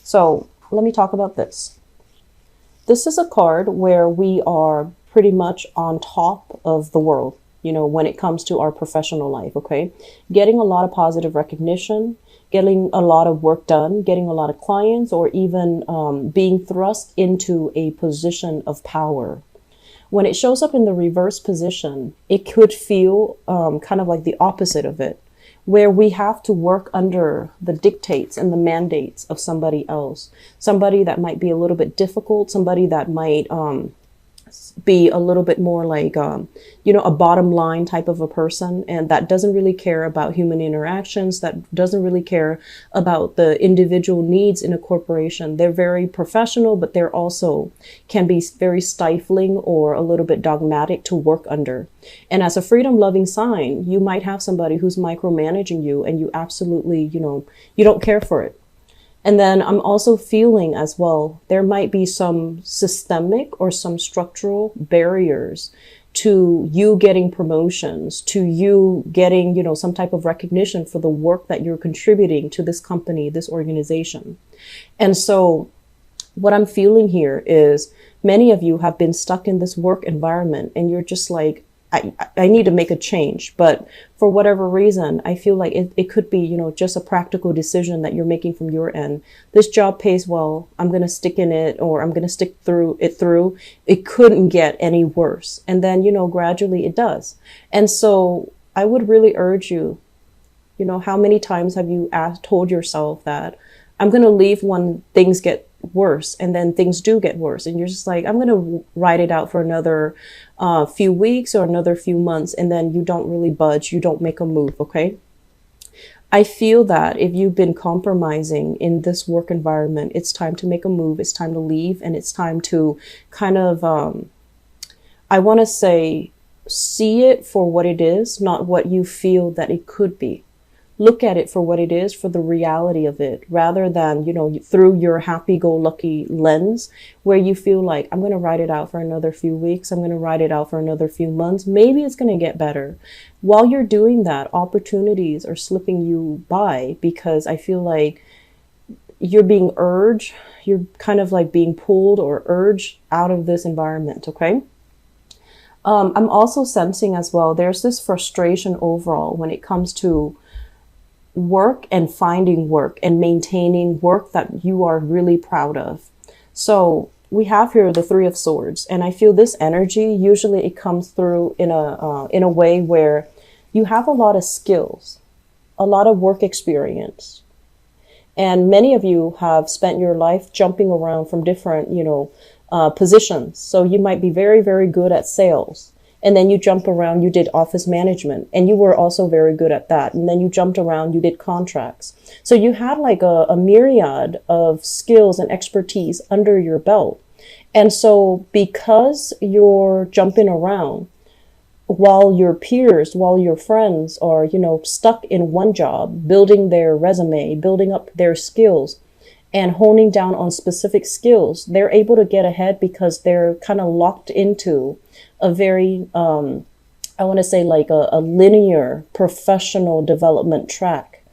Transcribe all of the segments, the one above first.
So let me talk about this. This is a card where we are pretty much on top of the world, when it comes to our professional life, okay? Getting a lot of positive recognition, getting a lot of work done, getting a lot of clients, or even being thrust into a position of power. When it shows up in the reverse position, it could feel kind of like the opposite of it, where we have to work under the dictates and the mandates of somebody else, somebody that might be a little bit difficult, somebody that might be a little bit more like, a bottom line type of a person, and that doesn't really care about human interactions, that doesn't really care about the individual needs in a corporation. They're very professional, but they're also can be very stifling or a little bit dogmatic to work under. And as a freedom loving sign, you might have somebody who's micromanaging you and you absolutely, you don't care for it. And then I'm also feeling as well, there might be some systemic or some structural barriers to you getting promotions, to you getting, some type of recognition for the work that you're contributing to this company, this organization. And so what I'm feeling here is many of you have been stuck in this work environment and you're just like, I need to make a change. But for whatever reason, I feel like it could be, just a practical decision that you're making from your end. This job pays well. I'm going to stick in it, or I'm going to stick through. It couldn't get any worse. And then, gradually it does. And so I would really urge you, how many times have you told yourself that I'm going to leave when things get worse, and then things do get worse, and you're just like, I'm going to ride it out for another few weeks or another few months, and then you don't really budge, you don't make a move, okay? I feel that if you've been compromising in this work environment, it's time to make a move, it's time to leave, and it's time to kind of, I want to say, see it for what it is, not what you feel that it could be. Look at it for what it is, for the reality of it, rather than, through your happy-go-lucky lens where you feel like, I'm going to ride it out for another few weeks. I'm going to ride it out for another few months. Maybe it's going to get better. While you're doing that, opportunities are slipping you by because I feel like you're being urged. You're kind of like being pulled or urged out of this environment. Okay. I'm also sensing as well, there's this frustration overall when it comes to work and finding work and maintaining work that you are really proud of. So we have here the Three of Swords, and I feel this energy, usually it comes through in a way where you have a lot of skills, a lot of work experience. And many of you have spent your life jumping around from different, positions. So you might be very, very good at sales. And then you jump around, you did office management, and you were also very good at that. And then you jumped around, you did contracts. So you had like a myriad of skills and expertise under your belt. And so because you're jumping around while your peers, while your friends are, stuck in one job, building their resume, building up their skills, and honing down on specific skills, they're able to get ahead because they're kind of locked into a very, I want to say like a linear professional development track.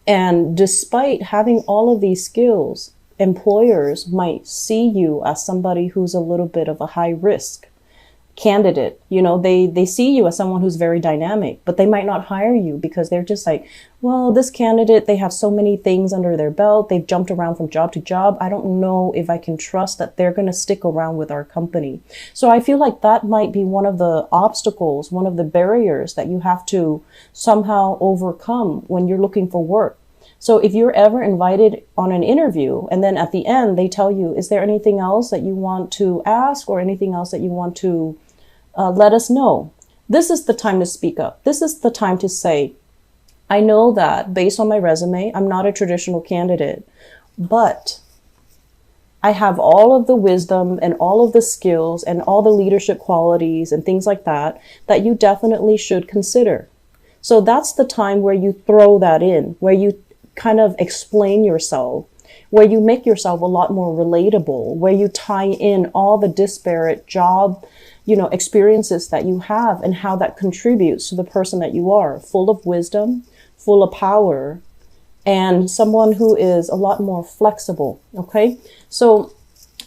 And despite having all of these skills, employers might see you as somebody who's a little bit of a high risk candidate. They see you as someone who's very dynamic, but they might not hire you because they're just like, well, this candidate, they have so many things under their belt. They've jumped around from job to job. I don't know if I can trust that they're going to stick around with our company. So I feel like that might be one of the obstacles, one of the barriers that you have to somehow overcome when you're looking for work. So if you're ever invited on an interview and then at the end they tell you, is there anything else that you want to ask or anything else that you want to let us know? This is the time to speak up. This is the time to say, I know that based on my resume, I'm not a traditional candidate, but I have all of the wisdom and all of the skills and all the leadership qualities and things like that you definitely should consider. So that's the time where you throw that in, where you kind of explain yourself, where you make yourself a lot more relatable, where you tie in all the disparate job, experiences that you have and how that contributes to the person that you are, full of wisdom, full of power, and someone who is a lot more flexible. Okay. So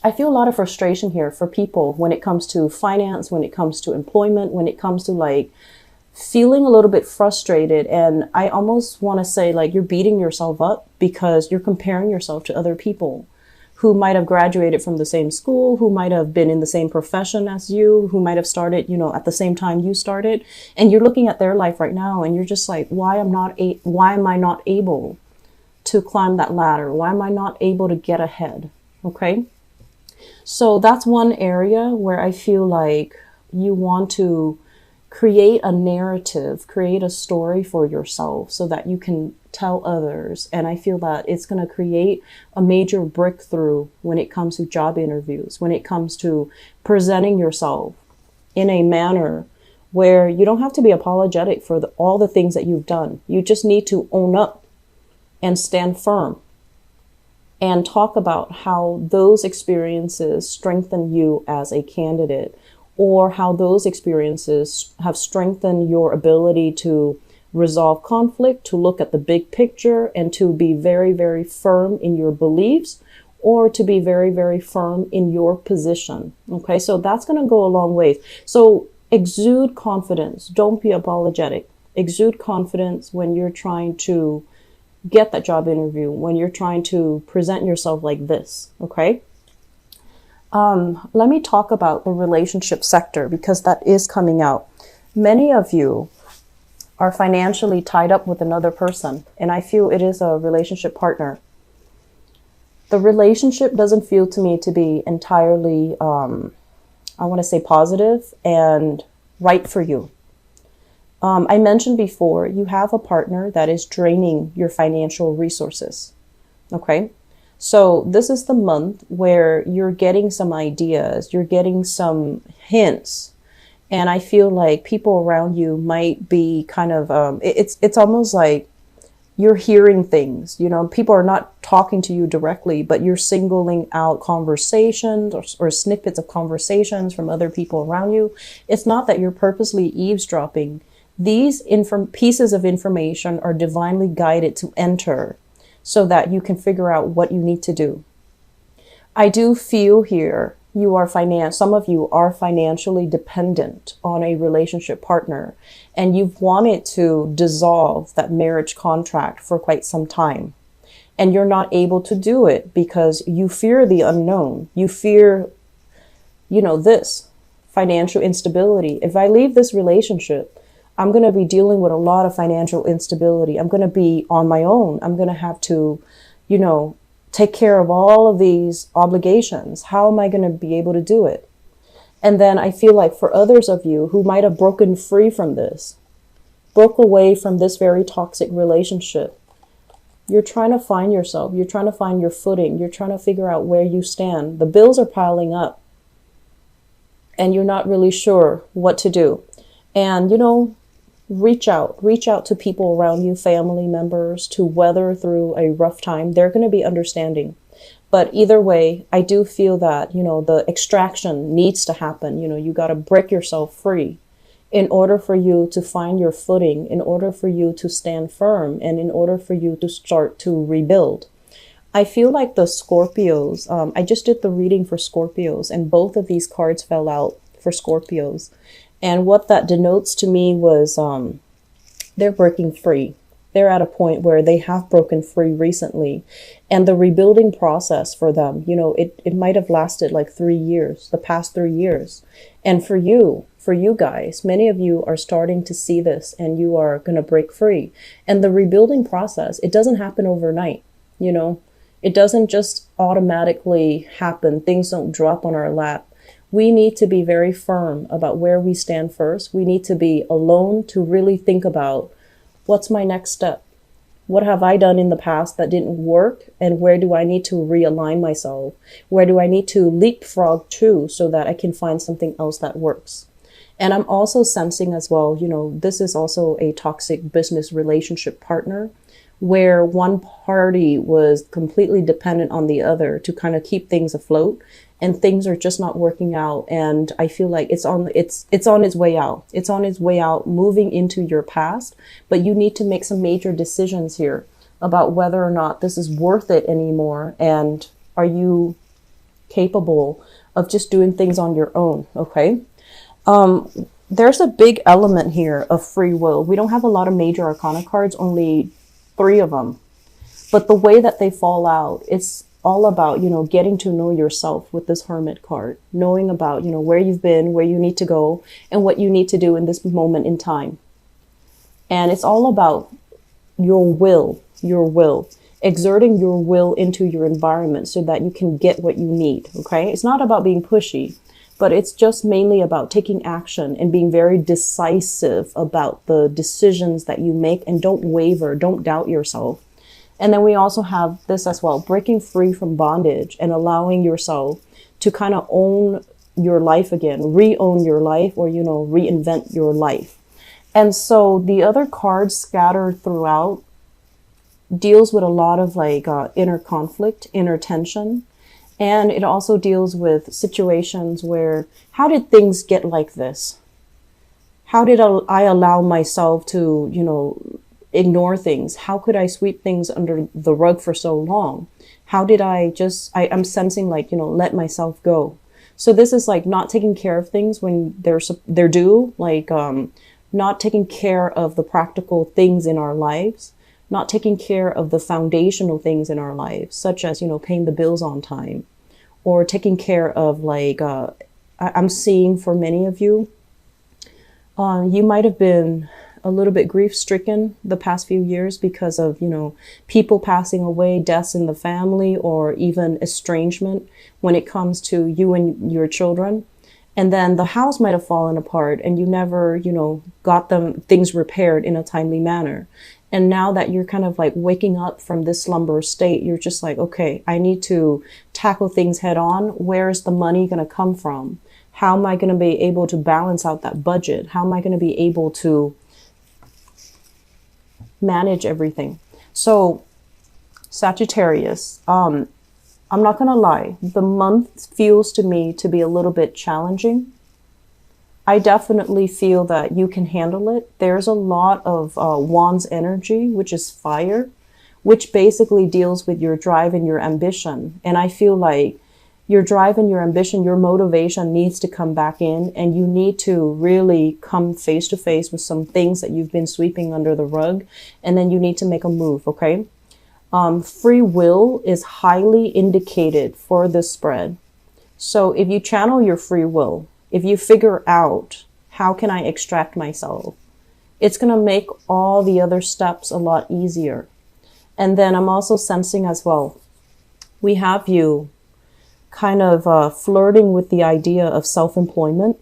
I feel a lot of frustration here for people when it comes to finance, when it comes to employment, when it comes to like feeling a little bit frustrated. And I almost want to say like you're beating yourself up because you're comparing yourself to other people who might have graduated from the same school, who might have been in the same profession as you, who might have started, you know, at the same time you started. And you're looking at their life right now and you're just like, why am I not able to climb that ladder? Why am I not able to get ahead? Okay. So that's one area where I feel like you want to create a narrative, create a story for yourself so that you can tell others. And I feel that it's going to create a major breakthrough when it comes to job interviews, when it comes to presenting yourself in a manner where you don't have to be apologetic for all the things that you've done. You just need to own up and stand firm and talk about how those experiences strengthen you as a candidate, or how those experiences have strengthened your ability to resolve conflict, to look at the big picture, and to be very, very firm in your beliefs, or to be very, very firm in your position. Okay, so that's going to go a long way. So exude confidence. Don't be apologetic. Exude confidence when you're trying to get that job interview, when you're trying to present yourself like this. Okay. Let me talk about the relationship sector because that is coming out. Many of you are financially tied up with another person, and I feel it is a relationship partner. The relationship doesn't feel to me to be entirely, I want to say positive and right for you. I mentioned before, you have a partner that is draining your financial resources. Okay. So this is the month where you're getting some ideas, you're getting some hints. And I feel like people around you might be kind of, it's almost like you're hearing things, you know, people are not talking to you directly, but you're singling out conversations or snippets of conversations from other people around you. It's not that you're purposely eavesdropping. These pieces of information are divinely guided to enter so that you can figure out what you need to do. I do feel here some of you are financially dependent on a relationship partner, and you've wanted to dissolve that marriage contract for quite some time. And you're not able to do it because you fear the unknown. You fear, this financial instability. If I leave this relationship, I'm going to be dealing with a lot of financial instability. I'm going to be on my own. I'm going to have to, take care of all of these obligations. How am I going to be able to do it? And then I feel like for others of you who might have broken free from this, broke away from this very toxic relationship, you're trying to find yourself. You're trying to find your footing. You're trying to figure out where you stand. The bills are piling up and you're not really sure what to do. And, reach out to people around you, family members, to weather through a rough time. They're going to be understanding. But either way, I do feel that, the extraction needs to happen. You got to break yourself free in order for you to find your footing, in order for you to stand firm, and in order for you to start to rebuild. I feel like the Scorpios, I just did the reading for Scorpios, and both of these cards fell out for Scorpios. And what that denotes to me was they're breaking free. They're at a point where they have broken free recently. And the rebuilding process for them, it might have lasted like 3 years, the past 3 years. And for you guys, many of you are starting to see this and you are going to break free. And the rebuilding process, it doesn't happen overnight. It doesn't just automatically happen. Things don't drop on our lap. We need to be very firm about where we stand first. We need to be alone to really think about what's my next step? What have I done in the past that didn't work? And where do I need to realign myself? Where do I need to leapfrog to so that I can find something else that works? And I'm also sensing as well, this is also a toxic business relationship partner where one party was completely dependent on the other to kind of keep things afloat. And things are just not working out. And I feel like it's on its way out. It's on its way out, moving into your past. But you need to make some major decisions here. about whether or not this is worth it anymore. And are you capable of just doing things on your own? Okay. There's a big element here of free will. We don't have a lot of major arcana cards, only 3 of them. But the way that they fall out, it's all about, getting to know yourself with this Hermit card, knowing about, where you've been, where you need to go, and what you need to do in this moment in time. And it's all about your will, exerting your will into your environment so that you can get what you need. Okay. It's not about being pushy, but it's just mainly about taking action and being very decisive about the decisions that you make, and don't waver, don't doubt yourself. And then we also have this as well, breaking free from bondage and allowing yourself to kind of own your life again, re-own your life, or, reinvent your life. And so the other cards scattered throughout deals with a lot of inner conflict, inner tension. And it also deals with situations where, how did things get like this? How did I allow myself to, ignore things? How could I sweep things under the rug for so long? How did I'm sensing let myself go. So this is not taking care of things when they're due, not taking care of the practical things in our lives, not taking care of the foundational things in our lives, such as, paying the bills on time, or taking care of I'm seeing for many of you, you might have been a little bit grief stricken the past few years because of, people passing away, deaths in the family, or even estrangement when it comes to you and your children. And then the house might have fallen apart and you never, got things repaired in a timely manner. And now that you're kind of waking up from this slumber state, you're just okay, I need to tackle things head on. Where is the money going to come from? How am I going to be able to balance out that budget? How am I going to be able to manage everything? So Sagittarius, I'm not going to lie. The month feels to me to be a little bit challenging. I definitely feel that you can handle it. There's a lot of Wands energy, which is fire, which basically deals with your drive and your ambition. And I feel like your drive and your ambition, your motivation needs to come back in, and you need to really come face to face with some things that you've been sweeping under the rug, and then you need to make a move, okay? Free will is highly indicated for this spread. So if you channel your free will, if you figure out, how can I extract myself? It's going to make all the other steps a lot easier. And then I'm also sensing as well, we have you kind of flirting with the idea of self-employment,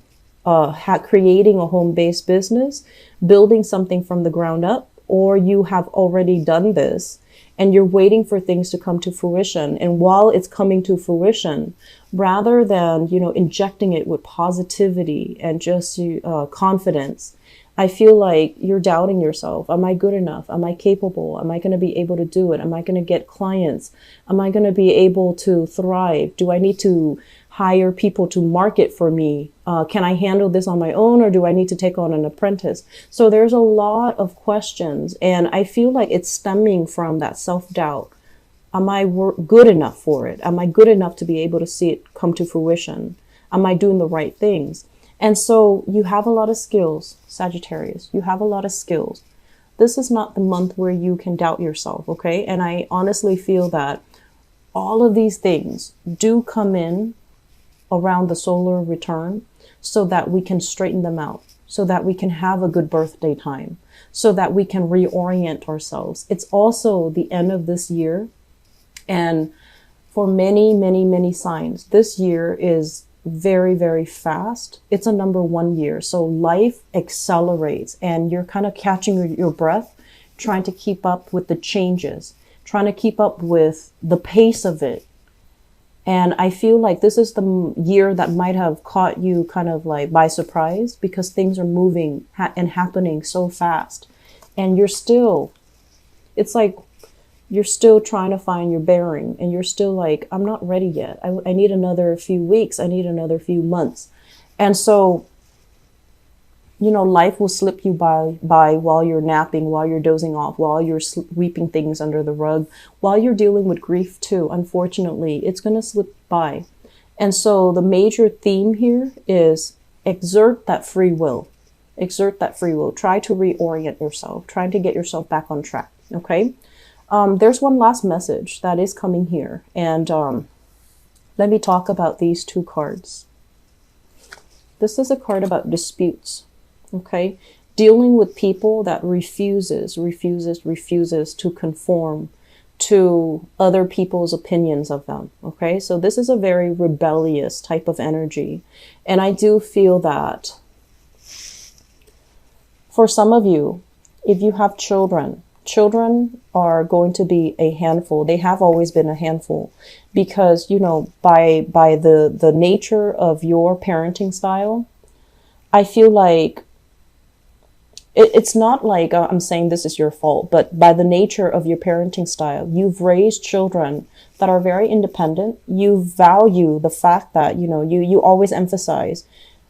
creating a home-based business, building something from the ground up, or you have already done this and you're waiting for things to come to fruition. And while it's coming to fruition, rather than, injecting it with positivity and just confidence, I feel like you're doubting yourself. Am I good enough? Am I capable? Am I going to be able to do it? Am I going to get clients? Am I going to be able to thrive? Do I need to hire people to market for me? Can I handle this on my own, or do I need to take on an apprentice? So there's a lot of questions, and I feel like it's stemming from that self-doubt. Am I good enough for it? Am I good enough to be able to see it come to fruition? Am I doing the right things? And so you have a lot of skills, Sagittarius. You have a lot of skills. This is not the month where you can doubt yourself, okay? And I honestly feel that all of these things do come in around the solar return so that we can straighten them out, so that we can have a good birthday time, so that we can reorient ourselves. It's also the end of this year. And for many, many, many signs, this year is very, very fast. It's a number 1 year. So life accelerates and you're kind of catching your breath, trying to keep up with the changes, trying to keep up with the pace of it. And I feel like this is the year that might have caught you kind of by surprise, because things are moving and happening so fast. And it's like you're still trying to find your bearing, and you're still I'm not ready yet. I need another few weeks. I need another few months. And so you know, life will slip you by while you're napping, while you're dozing off, while you're sweeping things under the rug, while you're dealing with grief too. Unfortunately, it's going to slip by. And so the major theme here is exert that free will. Exert that free will. Try to reorient yourself. Try to get yourself back on track. Okay. There's one last message that is coming here. And let me talk about these two cards. This is a card about disputes. Okay. Dealing with people that refuses to conform to other people's opinions of them. Okay. So this is a very rebellious type of energy. And I do feel that for some of you, if you have children, children are going to be a handful. They have always been a handful because, you know, by the nature of your parenting style, I feel like it's not like I'm saying this is your fault, but by the nature of your parenting style, you've raised children that are very independent. You value the fact that, you know, you always emphasize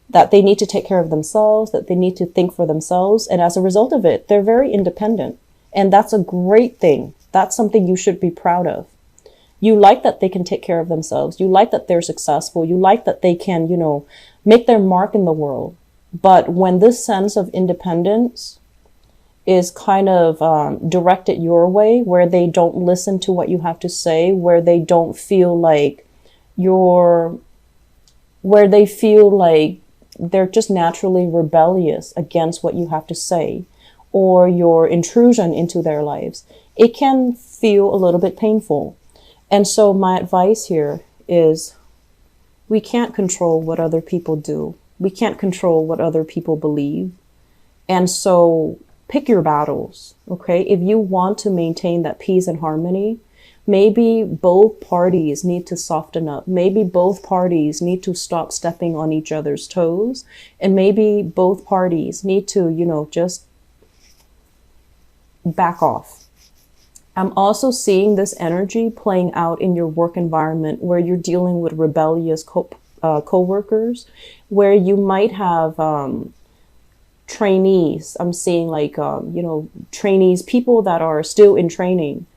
that they need to take care of themselves, that they need to think for themselves. And as a result of it, they're very independent. And that's a great thing. That's something you should be proud of. You like that they can take care of themselves. You like that they're successful. You like that they can, you know, make their mark in the world. But when this sense of independence is kind of directed your way, where they don't listen to what you have to say, where they don't feel like where they feel like they're just naturally rebellious against what you have to say or your intrusion into their lives, it can feel a little bit painful. And so my advice here is we can't control what other people do. We can't control what other people believe. And so pick your battles, okay? If you want to maintain that peace and harmony, maybe both parties need to soften up. Maybe both parties need to stop stepping on each other's toes. And maybe both parties need to, you know, just back off. I'm also seeing this energy playing out in your work environment where you're dealing with rebellious co-workers, where you might have trainees. I'm seeing like, you know, trainees, people that are still in training.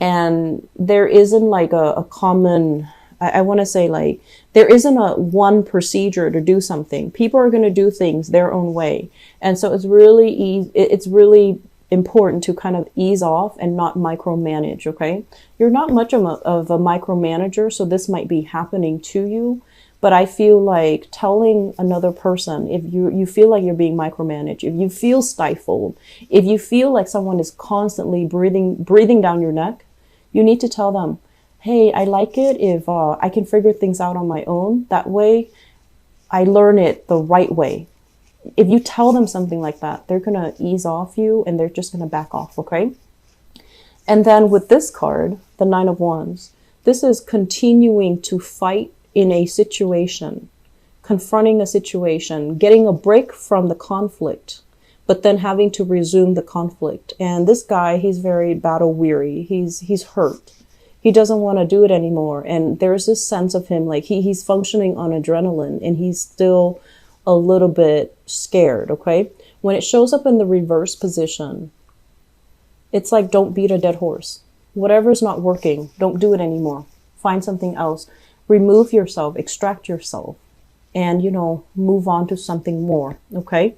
And there isn't like a common, I want to say like, there isn't a one procedure to do something. People are going to do things their own way. And so it's really important to kind of ease off and not micromanage, okay? You're not much of a micromanager, so this might be happening to you. But I feel like telling another person, if you feel like you're being micromanaged, if you feel stifled, if you feel like someone is constantly breathing down your neck, you need to tell them, hey, I like it if I can figure things out on my own. That way, I learn it the right way. If you tell them something like that, they're going to ease off you and they're just going to back off, okay? And then with this card, the Nine of Wands, this is continuing to fight in a situation, confronting a situation, getting a break from the conflict, but then having to resume the conflict. And this guy, he's very battle weary. He's hurt. He doesn't want to do it anymore. And there's this sense of him like he's functioning on adrenaline and he's still a little bit scared, okay? When it shows up in the reverse position, it's like don't beat a dead horse. Whatever's not working, don't do it anymore. Find something else. Remove yourself, extract yourself, and, you know, move on to something more, okay?